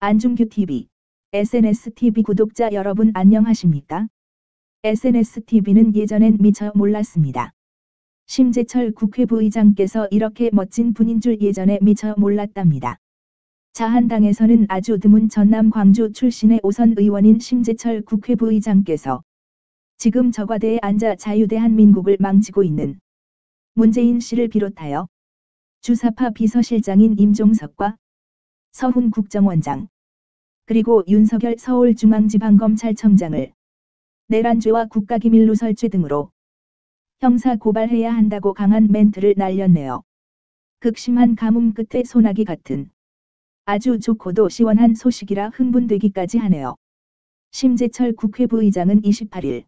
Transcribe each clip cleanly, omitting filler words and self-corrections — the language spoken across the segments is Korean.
안중규TV, SNSTV 구독자 여러분 안녕하십니까? SNSTV는 예전엔 미처 몰랐습니다. 심재철 국회부의장께서 이렇게 멋진 분인 줄 예전에 미처 몰랐답니다. 자한당에서는 아주 드문 전남 광주 출신의 5선 의원인 심재철 국회부의장께서 지금 저과대에 앉아 자유대한민국을 망치고 있는 문재인 씨를 비롯하여 주사파 비서실장인 임종석과 서훈 국정원장, 그리고 윤석열 서울중앙지방검찰청장을 내란죄와 국가기밀누설죄 등으로 형사 고발해야 한다고 강한 멘트를 날렸네요. 극심한 가뭄 끝에 소나기 같은 아주 좋고도 시원한 소식이라 흥분되기까지 하네요. 심재철 국회부의장은 28일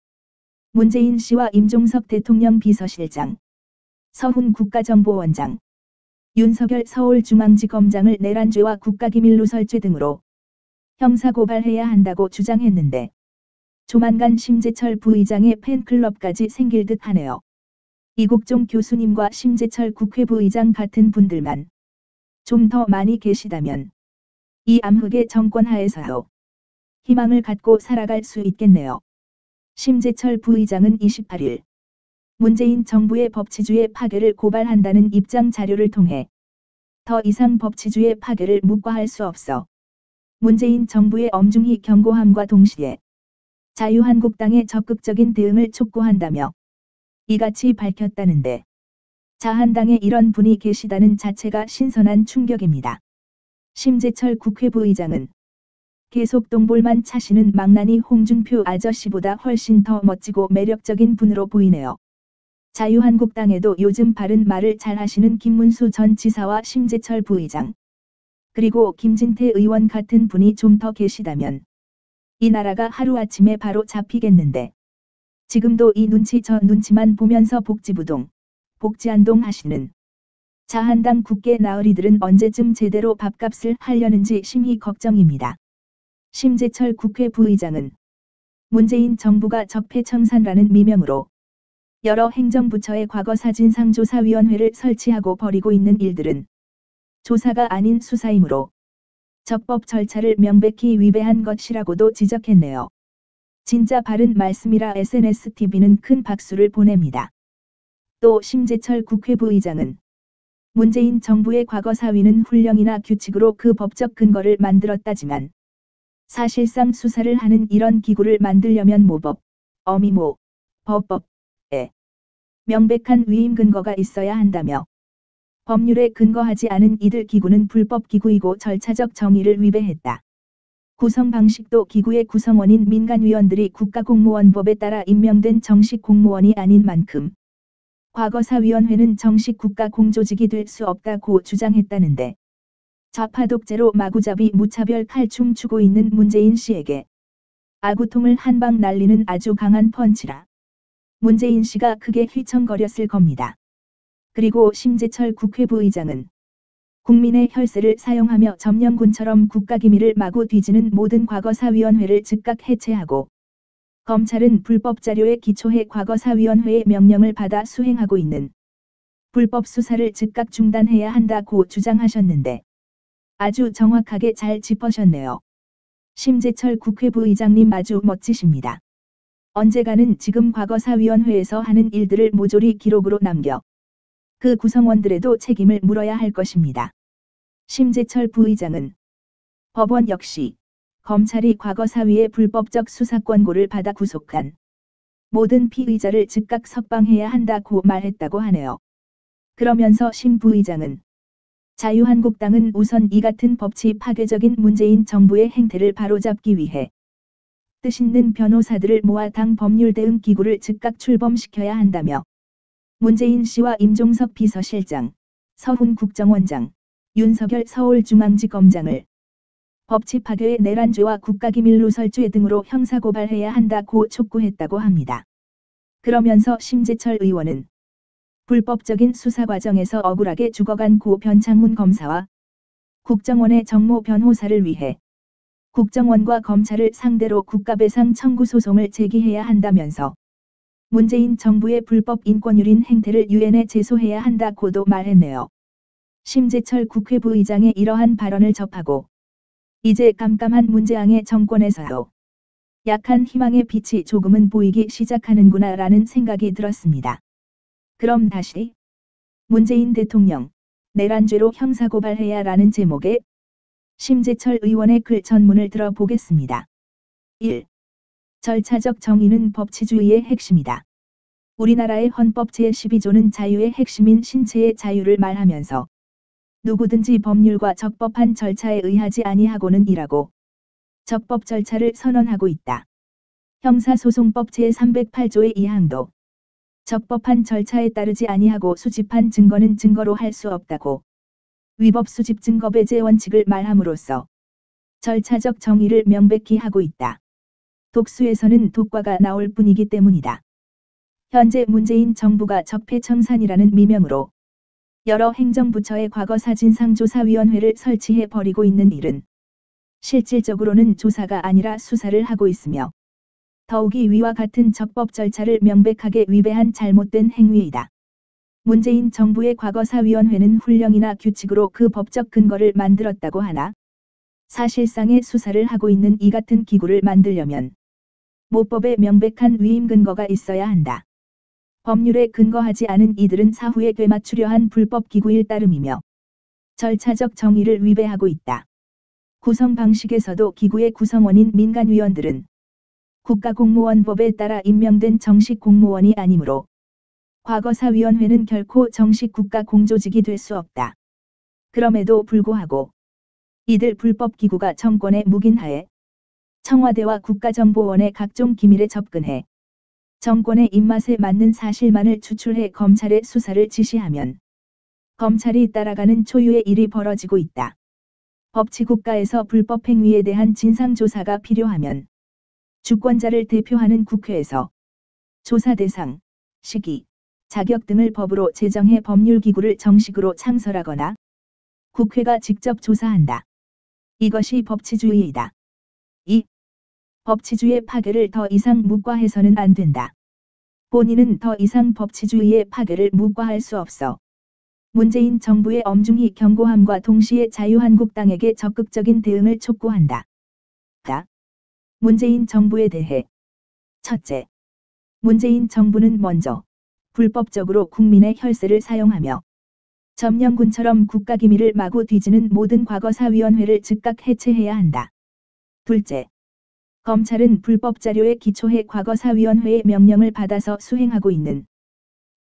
문재인 씨와 임종석 대통령 비서실장, 서훈 국가정보원장, 윤석열 서울중앙지검장을 내란죄와 국가기밀누설죄 등으로 형사고발해야 한다고 주장했는데 조만간 심재철 부의장의 팬클럽까지 생길 듯 하네요. 이국종 교수님과 심재철 국회부의장 같은 분들만 좀 더 많이 계시다면 이 암흑의 정권 하에서도 희망을 갖고 살아갈 수 있겠네요. 심재철 부의장은 28일 문재인 정부의 법치주의 파괴를 고발한다는 입장 자료를 통해 더 이상 법치주의 파괴를 묵과할 수 없어 문재인 정부의 엄중히 경고함과 동시에 자유한국당의 적극적인 대응을 촉구한다며 이같이 밝혔다는데 자한당에 이런 분이 계시다는 자체가 신선한 충격입니다. 심재철 국회부의장은 계속 똥볼만 차시는 망나니 홍준표 아저씨보다 훨씬 더 멋지고 매력적인 분으로 보이네요. 자유한국당에도 요즘 바른 말을 잘 하시는 김문수 전 지사와 심재철 부의장, 그리고 김진태 의원 같은 분이 좀 더 계시다면 이 나라가 하루아침에 바로 잡히겠는데 지금도 이 눈치 저 눈치만 보면서 복지부동, 복지안동 하시는 자한당 굳게 나으리들은 언제쯤 제대로 밥값을 하려는지 심히 걱정입니다. 심재철 국회부의장은 문재인 정부가 적폐청산라는 미명으로 여러 행정부처의 과거사진상조사위원회를 설치하고 벌이고 있는 일들은 조사가 아닌 수사이므로 적법 절차를 명백히 위배한 것이라고도 지적했네요. 진짜 바른 말씀이라 SNSTV는 큰 박수를 보냅니다. 또 심재철 국회부의장은 문재인 정부의 과거사위는 훈령이나 규칙으로 그 법적 근거를 만들었다지만 사실상 수사를 하는 이런 기구를 만들려면 모법, 어미모, 법법에 명백한 위임 근거가 있어야 한다며 법률에 근거하지 않은 이들 기구는 불법 기구이고 절차적 정의를 위배했다. 구성 방식도 기구의 구성원인 민간위원들이 국가공무원법에 따라 임명된 정식 공무원이 아닌 만큼 과거사위원회는 정식 국가공조직이 될 수 없다고 주장했다는데 좌파 독재로 마구잡이 무차별 칼춤 추고 있는 문재인 씨에게 아구통을 한 방 날리는 아주 강한 펀치라 문재인 씨가 크게 휘청거렸을 겁니다. 그리고 심재철 국회부의장은 국민의 혈세를 사용하며 점령군처럼 국가기밀을 마구 뒤지는 모든 과거사위원회를 즉각 해체하고 검찰은 불법 자료에 기초해 과거사위원회의 명령을 받아 수행하고 있는 불법 수사를 즉각 중단해야 한다고 주장하셨는데 아주 정확하게 잘 짚으셨네요. 심재철 국회부의장님 아주 멋지십니다. 언제가는 지금 과거사위원회에서 하는 일들을 모조리 기록으로 남겨 그 구성원들에도 책임을 물어야 할 것입니다. 심재철 부의장은 법원 역시 검찰이 과거사위의 불법적 수사 권고를 받아 구속한 모든 피의자를 즉각 석방해야 한다고 말했다고 하네요. 그러면서 심 부의장은 자유한국당은 우선 이 같은 법치 파괴적인 문재인 정부의 행태를 바로잡기 위해 뜻있는 변호사들을 모아 당 법률대응기구를 즉각 출범시켜야 한다며 문재인 씨와 임종석 비서실장, 서훈 국정원장, 윤석열 서울중앙지검장을 법치 파괴의 내란죄와 국가기밀누설죄 등으로 형사고발해야 한다고 촉구했다고 합니다. 그러면서 심재철 의원은 불법적인 수사 과정에서 억울하게 죽어간 고 변창훈 검사와 국정원의 정모 변호사를 위해 국정원과 검찰을 상대로 국가배상 청구 소송을 제기해야 한다면서 문재인 정부의 불법 인권유린 행태를 유엔에 제소해야 한다고도 말했네요. 심재철 국회부의장의 이러한 발언을 접하고 이제 깜깜한 문재앙의 정권에서요. 약한 희망의 빛이 조금은 보이기 시작하는구나 라는 생각이 들었습니다. 그럼 다시 문재인 대통령 내란죄로 형사고발해야 라는 제목의 심재철 의원의 글 전문을 들어보겠습니다. 1. 절차적 정의는 법치주의의 핵심이다. 우리나라의 헌법 제12조는 자유의 핵심인 신체의 자유를 말하면서 누구든지 법률과 적법한 절차에 의하지 아니하고는 일하고 적법 절차를 선언하고 있다. 형사소송법 제308조의 2항도 적법한 절차에 따르지 아니하고 수집한 증거는 증거로 할 수 없다고 위법 수집 증거 배제 원칙을 말함으로써 절차적 정의를 명백히 하고 있다. 독수에서는 독과가 나올 뿐이기 때문이다. 현재 문재인 정부가 적폐청산이라는 미명으로 여러 행정부처의 과거사진상조사위원회를 설치해 버리고 있는 일은 실질적으로는 조사가 아니라 수사를 하고 있으며 더욱이 위와 같은 적법 절차를 명백하게 위배한 잘못된 행위이다. 문재인 정부의 과거사위원회는 훈령이나 규칙으로 그 법적 근거를 만들었다고 하나 사실상의 수사를 하고 있는 이 같은 기구를 만들려면 모법에 명백한 위임 근거가 있어야 한다. 법률에 근거하지 않은 이들은 사후에 되맞추려 한 불법 기구일 따름이며 절차적 정의를 위배하고 있다. 구성 방식에서도 기구의 구성원인 민간위원들은 국가공무원법에 따라 임명된 정식 공무원이 아니므로 과거사위원회는 결코 정식 국가공조직이 될 수 없다. 그럼에도 불구하고 이들 불법기구가 정권의 묵인하에 청와대와 국가정보원의 각종 기밀에 접근해 정권의 입맛에 맞는 사실만을 추출해 검찰에 수사를 지시하면 검찰이 따라가는 초유의 일이 벌어지고 있다. 법치국가에서 불법행위에 대한 진상조사가 필요하면 주권자를 대표하는 국회에서 조사 대상, 시기, 자격 등을 법으로 제정해 법률기구를 정식으로 창설하거나 국회가 직접 조사한다. 이것이 법치주의이다. 2. 법치주의의 파괴를 더 이상 묵과해서는 안 된다. 본인은 더 이상 법치주의의 파괴를 묵과할 수 없어 문재인 정부의 엄중히 경고함과 동시에 자유한국당에게 적극적인 대응을 촉구한다. 문재인 정부에 대해 첫째, 문재인 정부는 먼저 불법적으로 국민의 혈세를 사용하며 점령군처럼 국가기밀을 마구 뒤지는 모든 과거사위원회를 즉각 해체해야 한다. 둘째, 검찰은 불법 자료에 기초해 과거사위원회의 명령을 받아서 수행하고 있는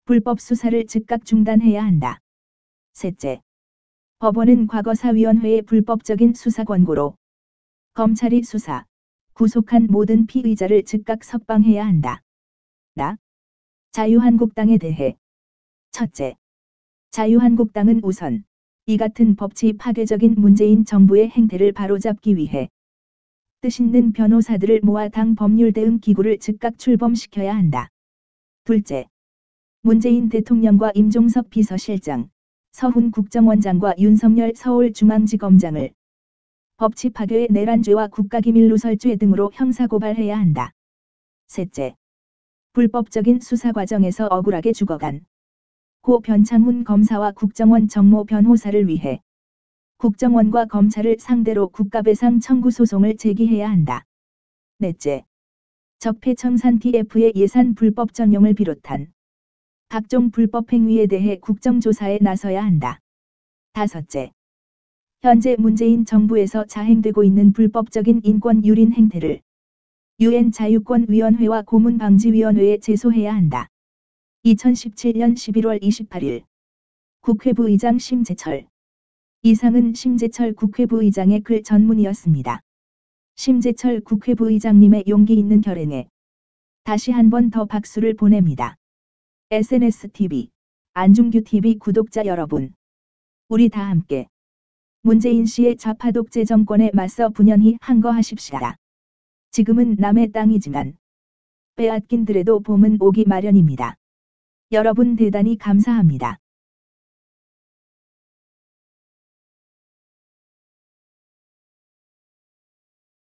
불법 수사를 즉각 중단해야 한다. 셋째, 법원은 과거사위원회의 불법적인 수사 권고로 검찰이 수사, 구속한 모든 피의자를 즉각 석방해야 한다. 자유한국당에 대해 첫째, 자유한국당은 우선 이 같은 법치 파괴적인 문재인 정부의 행태를 바로잡기 위해 뜻있는 변호사들을 모아 당 법률대응기구를 즉각 출범시켜야 한다. 둘째, 문재인 대통령과 임종석 비서실장, 서훈 국정원장과 윤석열 서울중앙지검장을 법치 파괴의 내란죄와 국가기밀누설죄 등으로 형사고발해야 한다. 셋째, 불법적인 수사 과정에서 억울하게 죽어간 고 변창훈 검사와 국정원 정모 변호사를 위해 국정원과 검찰을 상대로 국가배상 청구 소송을 제기해야 한다. 넷째, 적폐청산 TF의 예산 불법 전용을 비롯한 각종 불법 행위에 대해 국정조사에 나서야 한다. 다섯째, 현재 문재인 정부에서 자행되고 있는 불법적인 인권 유린 행태를 UN 자유권위원회와 고문방지위원회에 제소해야 한다. 2017년 11월 28일 국회부의장 심재철. 이상은 심재철 국회부의장의 글 전문이었습니다. 심재철 국회부의장님의 용기 있는 결행에 다시 한 번 더 박수를 보냅니다. SNSTV, 안중규TV 구독자 여러분, 우리 다 함께 문재인 씨의 좌파 독재 정권에 맞서 분연히 항거하십시다. 지금은 남의 땅이지만 빼앗긴 들에도 봄은 오기 마련입니다. 여러분 대단히 감사합니다.